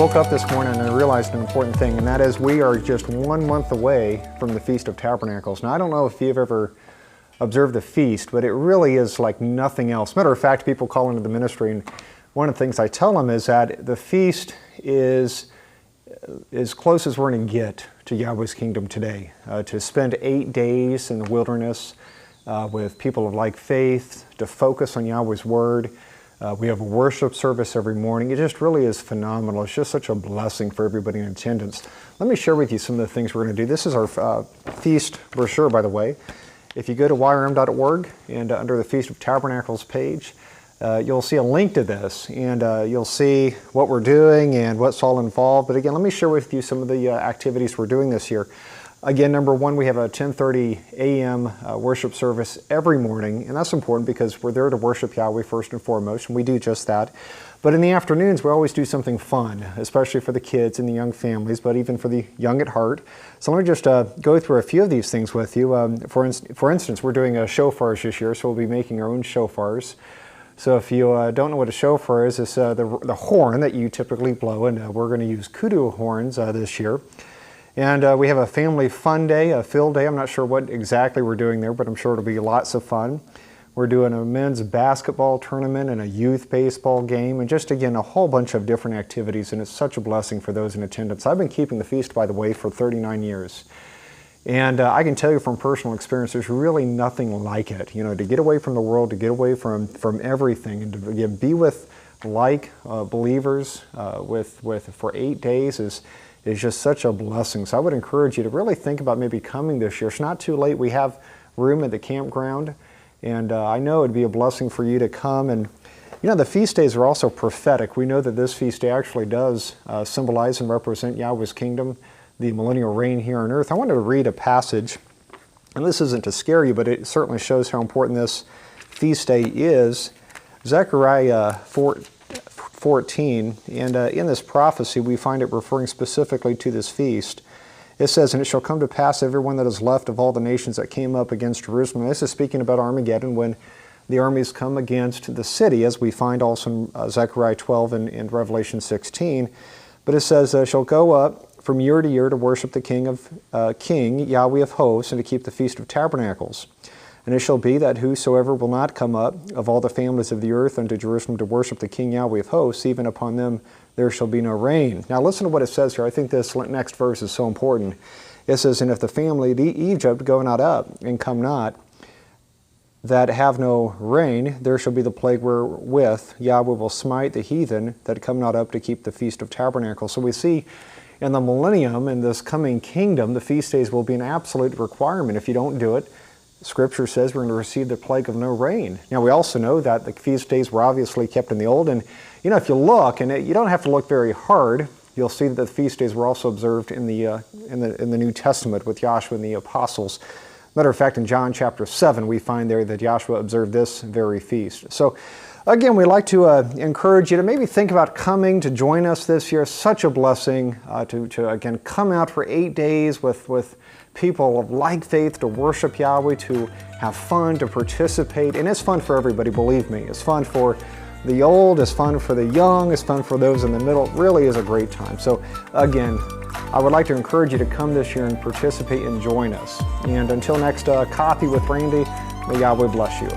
woke up this morning and I realized an important thing, and that is we are just 1 month away from the Feast of Tabernacles. Now, I don't know if you've ever observed the feast, but it really is like nothing else. Matter of fact, people call into the ministry, and one of the things I tell them is that the feast is as close as we're going to get to Yahweh's kingdom today. To spend 8 days in the wilderness with people of like faith, to focus on Yahweh's word. We have a worship service every morning. It just really is phenomenal. It's just such a blessing for everybody in attendance. Let me share with you some of the things we're going to do. This is our feast brochure, by the way. If you go to yrm.org and under the Feast of Tabernacles page, you'll see a link to this, and you'll see what we're doing and what's all involved. But again, let me share with you some of the activities we're doing this year. Again, number one, we have a 10:30 a.m. Worship service every morning, and that's important because we're there to worship Yahweh first and foremost, and we do just that. But in the afternoons, we always do something fun, especially for the kids and the young families, but even for the young at heart. So let me just go through a few of these things with you. For instance, we're doing shofars this year, so we'll be making our own shofars. So if you don't know what a shofar is, it's the horn that you typically blow, and we're going to use kudu horns this year. And we have a family fun day, a field day. I'm not sure what exactly we're doing there, but I'm sure it'll be lots of fun. We're doing a men's basketball tournament and a youth baseball game, and just again, a whole bunch of different activities, and it's such a blessing for those in attendance. I've been keeping the feast, by the way, for 39 years. And I can tell you from personal experience, there's really nothing like it. You know, to get away from the world, to get away from everything, and to be with like believers for 8 days is just such a blessing. So I would encourage you to really think about maybe coming this year. It's not too late. We have room at the campground, and I know it'd be a blessing for you to come. And you know, the feast days are also prophetic. We know that this feast day actually does symbolize and represent Yahweh's kingdom, the millennial reign here on earth. I wanted to read a passage, and this isn't to scare you, but it certainly shows how important this feast day is. Zechariah 14, and in this prophecy we find it referring specifically to this feast. It says, "And it shall come to pass, everyone that is left of all the nations that came up against Jerusalem." This is speaking about Armageddon, when the armies come against the city, as we find also in Zechariah 12 and Revelation 16. But it says, "Shall go up from year to year to worship the King, Yahweh of hosts, and to keep the Feast of Tabernacles. And it shall be that whosoever will not come up of all the families of the earth unto Jerusalem to worship the King Yahweh of hosts, even upon them there shall be no rain." Now listen to what it says here. I think this next verse is so important. It says, "And if the family of Egypt go not up, and come not, that have no rain, there shall be the plague wherewith Yahweh will smite the heathen that come not up to keep the Feast of Tabernacles." So we see in the millennium, in this coming kingdom, the feast days will be an absolute requirement. If you don't do it, Scripture says we're going to receive the plague of no rain. Now we also know that the feast days were obviously kept in the old, and you know, if you look, and you don't have to look very hard, you'll see that the feast days were also observed in the New Testament with Joshua and the apostles. Matter of fact, in John chapter 7, we find there that Joshua observed this very feast. So again, we'd like to encourage you to maybe think about coming to join us this year. Such a blessing to again come out for 8 days with people of like faith, to worship Yahweh, to have fun, to participate. And it's fun for everybody, believe me. It's fun for the old, it's fun for the young, it's fun for those in the middle. It really is a great time. So again, I would like to encourage you to come this year and participate and join us. And until next Coffee with Randy, may Yahweh bless you.